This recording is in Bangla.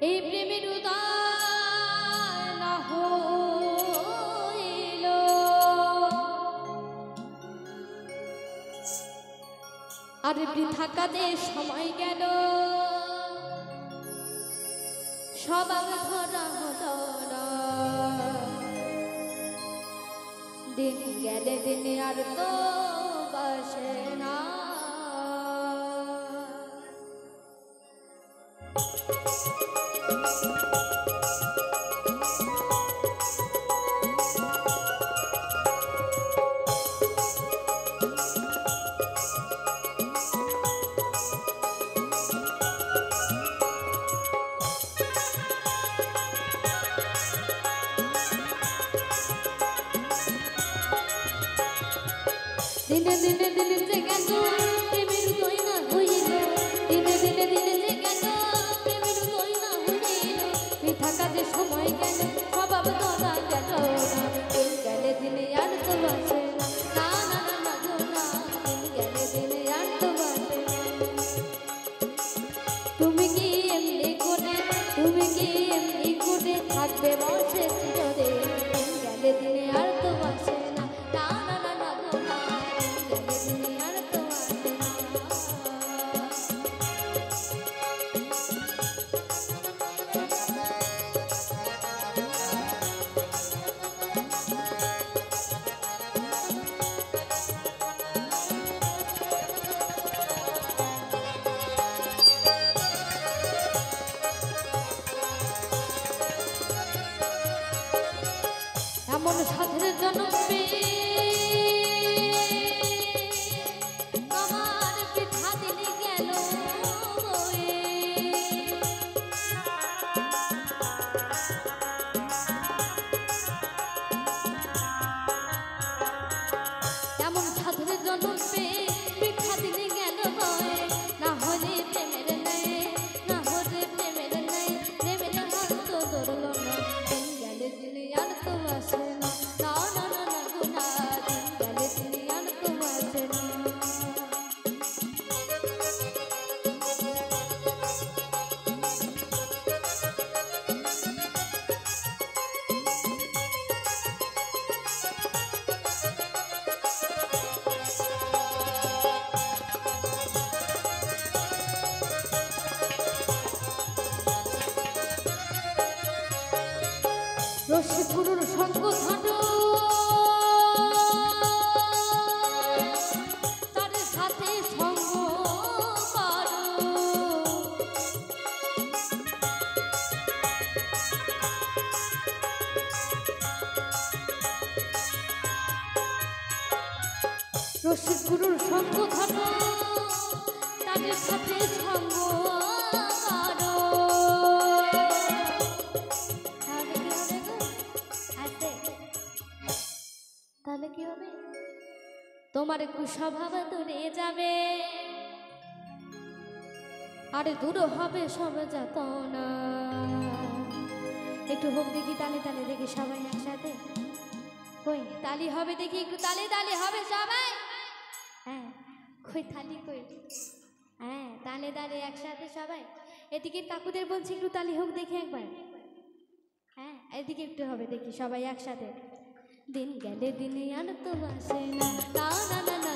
এই প্রেমের উদয় না হইল আর বৃথা কাজে সময় গেল সবার ধরা হলো না দিন গেলে দিনে আর তো বাসে না দিনে দিনে দিনে যে গেল প্রেমের উদয় না হইল দিনে দিনে দিনে যে গেল প্রেমের উদয় না হইল বৃথা কাজে সময় গেল স্বভাব ধরা গেল দিন গেলে দিনে আর তো বাসে না না না না গো না দিন গেলে দিনে আর তো বাসে তুমি কি এমনি করে থাকবে বসে চিরদিন দিন গেলে দিনে আর তো বাসে না না না না না গো না এমন সাধের জন্ম আমার বৃথা দিনে গেল এমন সাধের জন্ম বৃথা দিনে গেল না হলে প্রেমের নাই না হলে প্রেমের নাই প্রেমের হাত তো ধরল না দিন গেলে দিনে আর তো আসে না না না না না গো না দিন গেলে দিনে আর তো আসে না রসে গুরুর সঙ্গ ধরো তার সাথে সঙ্গ করো রসে গুরুর সঙ্গ ধরো তাদের সাথে সঙ্গ করো তাহলে কি হবে তোমার কুস্বভাব দূরে যাবে আরে দূর হবে সব যাতনা একটু হোক দেখি তালে তালে দেখি সবাই একসাথে কই তালি হবে দেখি একটু তালে তালে হবে সবাই হ্যাঁ কই তালি কই হ্যাঁ তালে তালে একসাথে সবাই এদিকে কাকুদের বলছি একটু তালি হোক দেখি একবার হ্যাঁ এদিকে একটু হবে দেখি সবাই একসাথে দিন গেলে দিনে আর তো বাসে না না না না